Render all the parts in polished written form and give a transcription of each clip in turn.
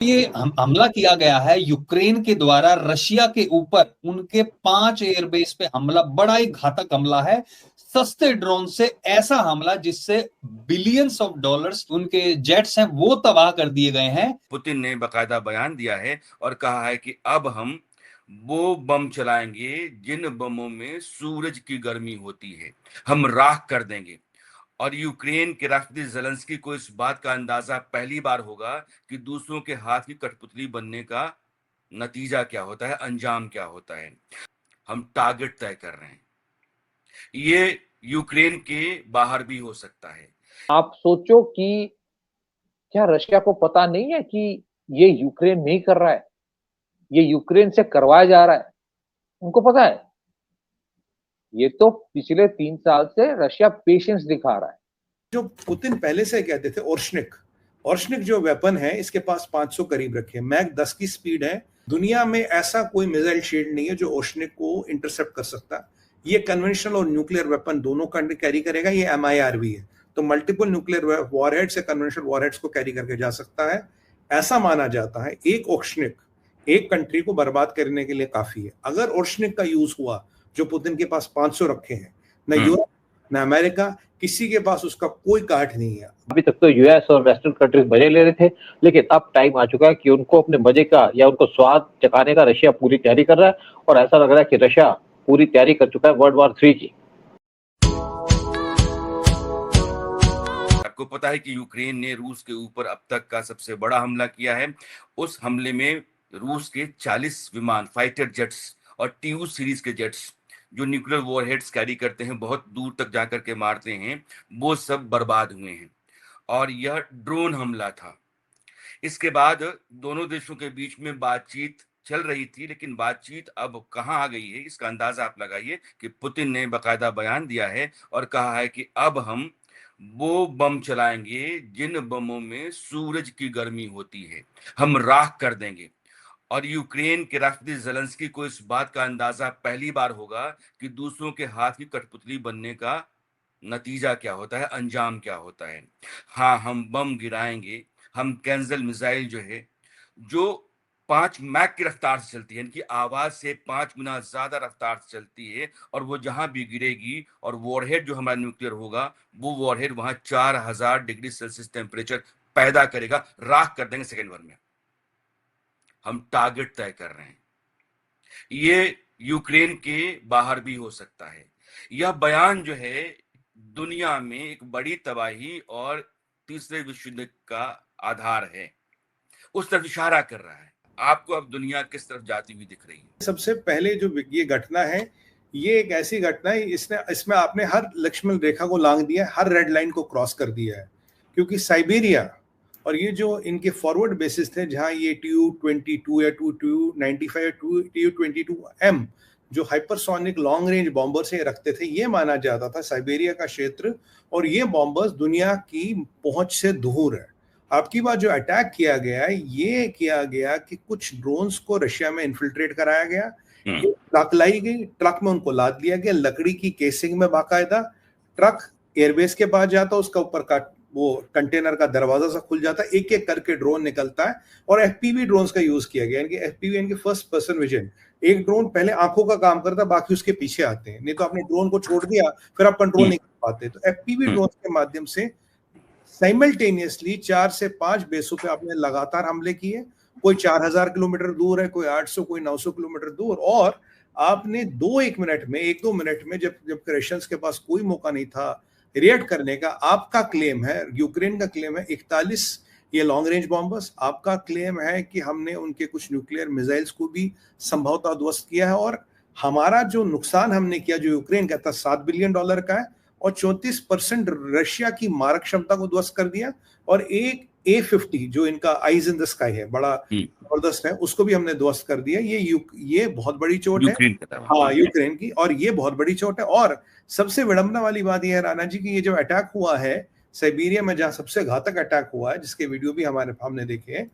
ये हमला किया गया है यूक्रेन के द्वारा रशिया के ऊपर। उनके 5 एयरबेस पे हमला, बड़ा ही घातक हमला है। सस्ते ड्रोन से ऐसा हमला जिससे बिलियंस ऑफ डॉलर्स उनके जेट्स हैं वो तबाह कर दिए गए हैं। पुतिन ने बकायदा बयान दिया है और कहा है कि अब हम वो बम चलाएंगे जिन बमों में सूरज की गर्मी होती है, हम राख कर देंगे। और यूक्रेन के राष्ट्रपति ज़ेलेंस्की को इस बात का अंदाजा पहली बार होगा कि दूसरों के हाथ की कठपुतली बनने का नतीजा क्या होता है, अंजाम क्या होता है। हम टारगेट तय कर रहे हैं। ये यूक्रेन के बाहर भी हो सकता है। आप सोचो कि क्या रशिया को पता नहीं है कि ये यूक्रेन नहीं कर रहा है, ये यूक्रेन से करवाया जा रहा है? उनको पता है। ये तो पिछले 3 साल से रशिया पेशेंस दिखा रहा है। जो पुतिन पहले से कहते थे, ओर्शनिक जो वेपन है, इसके पास 500 करीब रखे, मैक 10 की स्पीड है। दुनिया में ऐसा कोई मिसाइल शील्ड नहीं है जो ओर्शनिक को इंटरसेप्ट कर सकता। ये कन्वेंशनल और न्यूक्लियर वेपन दोनों कैरी करेगा। ये MIRV है, तो मल्टीपल न्यूक्लियर वॉरहेड से कन्वेंशनल वॉरहेड्स को कैरी करके जा सकता है। ऐसा माना जाता है एक ओर्शनिक एक कंट्री को बर्बाद करने के लिए काफी है। अगर ओर्शनिक का यूज हुआ, जो पुतिन के पास 500 रखे हैं, न यूरोप न अमेरिका, किसी के पास उसका कोई काट नहीं है। अभी तक तो यूएस और वेस्टर्न कंट्रीज मजे ले रहे थे, लेकिन अब टाइम आ चुका है कि उनको अपने मजे का या उनको स्वाद चखाने का रशिया पूरी तैयारी कर रहा है। और ऐसा लग रहा है कि रशिया पूरी तैयारी कर चुका है वर्ल्ड वॉर 3 की। आपको पता है कि यूक्रेन ने रूस के ऊपर अब तक का सबसे बड़ा हमला किया है। उस हमले में रूस के 40 विमान, फाइटर जेट्स और TU सीरीज के जेट्स जो न्यूक्लियर वॉरहेड्स कैरी करते हैं, बहुत दूर तक जाकर के मारते हैं, वो सब बर्बाद हुए हैं। और यह ड्रोन हमला था। इसके बाद दोनों देशों के बीच में बातचीत चल रही थी, लेकिन बातचीत अब कहाँ आ गई है, इसका अंदाजा आप लगाइए कि पुतिन ने बकायदा बयान दिया है और कहा है कि अब हम वो बम चलाएंगे जिन बमों में सूरज की गर्मी होती है, हम राख कर देंगे। और यूक्रेन के राष्ट्रपति ज़ेलेंस्की को इस बात का अंदाजा पहली बार होगा कि दूसरों के हाथ की कठपुतली बनने का नतीजा क्या होता है, अंजाम क्या होता है। हाँ, हम बम गिराएंगे, हम कैंजल मिसाइल जो है, जो 5 मैक की रफ्तार से चलती है, इनकी आवाज से 5 गुना ज्यादा रफ्तार से चलती है, और वो जहां भी गिरेगी और वॉरहेड जो हमारा न्यूक्लियर होगा, वो वॉरहेड वहां 4000 डिग्री सेल्सियस टेम्परेचर पैदा करेगा, राख कर देंगे सेकेंड भर में। हम टारगेट तय कर रहे हैं। ये यूक्रेन के बाहर भी हो सकता है। यह बयान जो है दुनिया में एक बड़ी तबाही और तीसरे विश्व युद्ध का आधार है, उस तरफ इशारा कर रहा है। आपको अब दुनिया किस तरफ जाती हुई दिख रही है? सबसे पहले जो ये घटना है, ये एक ऐसी घटना है, इसमें आपने हर लक्ष्मण रेखा को लांघ दिया है, हर रेड लाइन को क्रॉस कर दिया है। क्योंकि साइबेरिया और ये जो इनके फॉरवर्ड बेसिस थे, जहां ये TU-22 या TU-95 या TU-22M जो हाइपरसोनिक लॉन्ग रेंज बॉम्बर से रखते थे, ये माना जाता था साइबेरिया का क्षेत्र, और ये बॉम्बर्स दुनिया की पहुंच से दूर है। आपकी बात, जो अटैक किया गया है, ये किया गया कि कुछ ड्रोन्स को रशिया में इन्फिल्ट्रेट कराया गया, ट्रक लाई गई, ट्रक में उनको लाद दिया गया, लकड़ी की केसिंग में, बाकायदा ट्रक एयरबेस के पास जाता, उसका ऊपर का वो कंटेनर का दरवाजा सा खुल जाता, एक एक करके ड्रोन निकलता है। और FPV ड्रोन्स का यूज किया गया। इनके FPV, इनके फर्स्ट पर्सन विजन। एक ड्रोन पहले आंखों का काम करता, बाकी उसके पीछे आते हैं, नहीं तो आपने ड्रोन को छोड़ दिया फिर आप कंट्रोल नहीं कर पाते। तो FPV ड्रोन के माध्यम से साइमल्टेनियसली 4 से 5 बेसों पे आपने लगातार हमले किए। कोई 4000 किलोमीटर दूर है, कोई 800, कोई 900 किलोमीटर दूर। और आपने 1-2 मिनट में, जब रशियंस के पास कोई मौका नहीं था रिएक्ट करने का, आपका क्लेम है, यूक्रेन का क्लेम है 41 ये लॉन्ग रेंज बॉम्बर्स। आपका क्लेम है कि हमने उनके कुछ न्यूक्लियर मिसाइल्स को भी संभवतः ध्वस्त किया है। और हमारा जो नुकसान हमने किया, जो यूक्रेन का था, $7 बिलियन का है, और 34% रशिया की मारक क्षमता को ध्वस्त कर दिया। और एक A-50 जो इनका आइज इन द स्काई है, बड़ा जबरदस्त है, उसको भी हमने ध्वस्त कर दिया। ये बहुत बड़ी चोट है। हाँ, यूक्रेन की, और ये बहुत बड़ी चोट है। और सबसे विडंबना वाली बात यह है राणा जी की, ये जो अटैक हुआ है साइबेरिया में, जहां सबसे घातक अटैक हुआ है, जिसके वीडियो भी हमारे सामने देखे,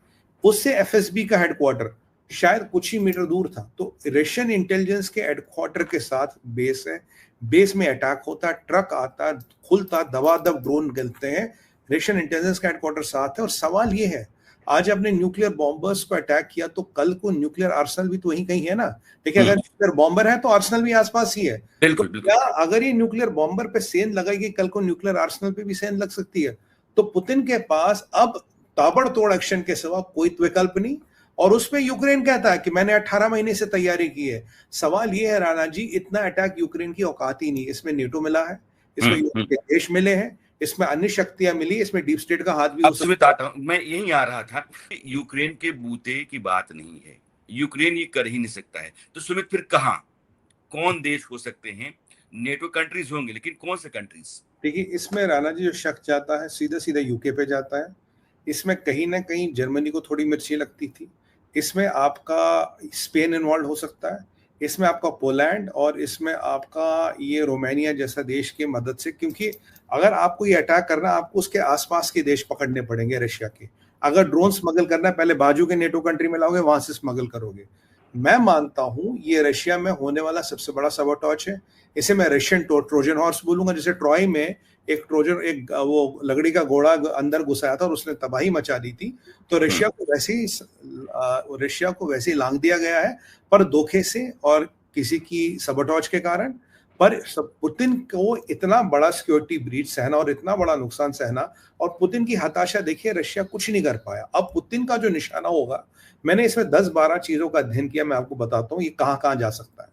उससे FSB का हेडक्वार्टर शायद कुछ ही मीटर दूर था। तो रशियन इंटेलिजेंस के हेडक्वार्टर के साथ बेस है, बेस में अटैक होता, ट्रक आता, खुलता, दबादब ड्रोन गलते हैं, रशियन इंटेलिजेंस का हेडक्वार्टर साथ है। और सवाल ये है, आज अपने न्यूक्लियर बॉम्बर्स को अटैक किया तो कल को न्यूक्लियर आर्सेनल भी तो वहीं कहीं है ना। देखिए अगर न्यूक्लियर बॉम्बर है तो आर्सेनल भी आसपास ही है। बिल्कुल, तो बिल्कुल। क्या अगर ये न्यूक्लियर बॉम्बर पे सेंध लगाएगी, कल को न्यूक्लियर आर्सेनल पे भी सेंध लग सकती है। तो पुतिन के पास अब ताबड़तोड़ एक्शन के सिवा कोई विकल्प नहीं। और उसमें यूक्रेन कहता है कि मैंने 18 महीने से तैयारी की है। सवाल ये है राणा जी, इतना अटैक यूक्रेन की औकात ही नहीं। इसमें नेटो मिला है, इसमें यूरोप के देश मिले हैं, इसमें अन्य शक्तियां मिली, इसमें डीप स्टेट का हाथ भी हो सकता है। मैं यही आ रहा था, यूक्रेन के बूते की बात नहीं है, यूक्रेन ये कर ही नहीं सकता है। तो सुमित फिर कहां कौन देश हो सकते हैं? नेटो कंट्रीज होंगे, लेकिन कौन से कंट्रीज? देखिए इसमें राणा जी जो शक जाता है सीधा सीधा यूके पे जाता है। इसमें कहीं ना कहीं जर्मनी को थोड़ी मिर्ची लगती थी। इसमें आपका स्पेन इन्वॉल्व हो सकता है, इसमें आपका पोलैंड, और इसमें आपका ये रोमानिया जैसा देश की मदद से। क्योंकि अगर आपको ये अटैक करना, आपको उसके आसपास के देश पकड़ने पड़ेंगे रशिया के। अगर ड्रोन स्मगल करना है, पहले बाजू के नेटो कंट्री में लाओगे, वहां से स्मगल करोगे। मैं मानता हूं ये रशिया में होने वाला सबसे बड़ा सबोटॉज है। इसे मैं रशियन ट्रोजन हॉर्स बोलूंगा। जैसे ट्रॉय में एक ट्रोजन, एक वो लकड़ी का घोड़ा अंदर घुसाया था और उसने तबाही मचा दी थी। तो रशिया को वैसे ही लांग दिया गया है, पर धोखे से और किसी की सबोटॉज के कारण। पर पुतिन को इतना बड़ा सिक्योरिटी ब्रीच सहना और इतना बड़ा नुकसान सहना, और पुतिन की हताशा देखिए, रशिया कुछ नहीं कर पाया। अब पुतिन का जो निशाना होगा, मैंने इसमें 10-12 चीजों का अध्ययन किया, मैं आपको बताता हूँ ये कहाँ कहाँ जा सकता है।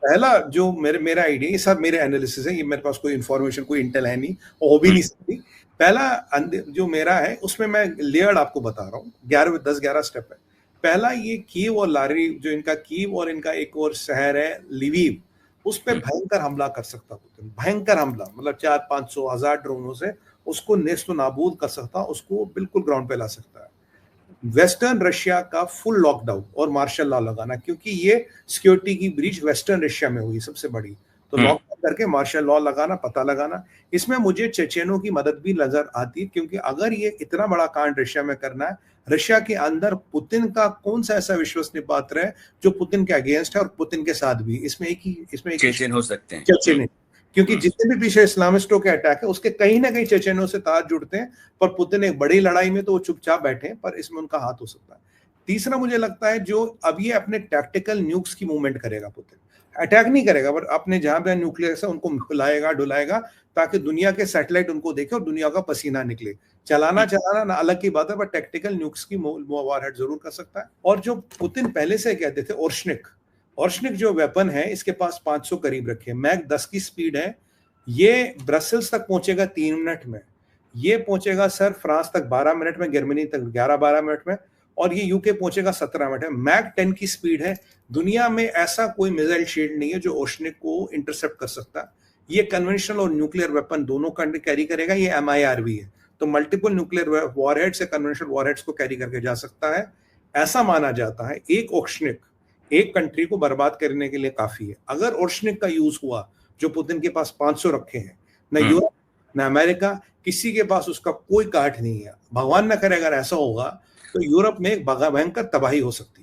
पहला जो मेरा आइडिया, ये सब मेरे एनालिसिस है, ये मेरे पास कोई इंफॉर्मेशन, कोई इंटेल है नहीं और हो भी नहीं सकती। पहला जो मेरा है उसमें मैं लेयर्ड आपको बता रहा हूँ, 10-11 स्टेप है। पहला ये कीव और लारिव, जो इनका कीव और इनका एक और शहर है लिविव, उस पर भयंकर हमला कर सकता पुतिन। भयंकर हमला मतलब 400-500 ड्रोनों से उसको नेस्तो नाबूद कर सकता, उसको बिल्कुल ग्राउंड पे ला सकता है। वेस्टर्न रशिया का फुल लॉकडाउन और मार्शल लॉ लगाना, क्योंकि ये सिक्योरिटी की ब्रीच वेस्टर्न रशिया में हुई सबसे बड़ी। तो लॉकडाउन करके मार्शल लॉ लगाना, पता लगाना। इसमें मुझे चेचेनों की मदद भी नजर आती है, क्योंकि अगर ये इतना बड़ा कांड रशिया में करना है, रशिया के अंदर पुतिन का कौन सा ऐसा विश्वसनीय पात्र है जो पुतिन के अगेंस्ट है और पुतिन के साथ भी? इसमें चेचेन हो सकते हैं, चेचेन, क्योंकि जितने भी पीछे इस्लामिस्टों के अटैक है उसके कहीं ना कहीं चेचेनों से तार जुड़ते हैं। पर पुतिन एक बड़ी लड़ाई में तो वो चुपचाप बैठे हैं, पर इसमें उनका हाथ हो सकता है। तीसरा मुझे लगता है जो अब ये अपने टैक्टिकल न्यूक्स की मूवमेंट करेगा, पुतिन अटैक नहीं करेगा, पर अपने जहां पे न्यूक्लियर है उनको हिलाएगा डुलाएगा, ताकि दुनिया के सैटेलाइट उनको देखे और दुनिया का पसीना निकले। चलाना ना अलग की बात है, पर टैक्टिकल न्यूक्स की वॉरहेड जरूर कर सकता है। और जो पुतिन पहले से कहते थे ओर्शनिक जो वेपन है, इसके पास 500 करीब रखे, मैक 10 की स्पीड है। ये ब्रसेल्स तक पहुंचेगा 3 मिनट में, ये पहुंचेगा सर फ्रांस तक 12 मिनट में, जर्मनी तक 11-12 मिनट में, और ये यूके पहुंचेगा 17 मिनट में। मैक 10 की स्पीड है। दुनिया में ऐसा कोई मिसाइल शील्ड नहीं है जो ओशनिक को इंटरसेप्ट कर सकता। ये कन्वेंशनल और न्यूक्लियर वेपन दोनों कैरी करेगा। ये MIRV है, तो मल्टीपल न्यूक्लियर वॉरहेड से कन्वेंशनल वॉरहेड्स को कैरी करके जा सकता है। ऐसा माना जाता है एक ओशनिक एक कंट्री को बर्बाद करने के लिए काफी है। अगर ओशनिक का यूज हुआ, जो पुतिन के पास 500 रखे हैं, न यूरोप न अमेरिका, किसी के पास उसका कोई काट नहीं है। भगवान न करे अगर ऐसा होगा तो यूरोप में एक भयंकर तबाही हो सकती है।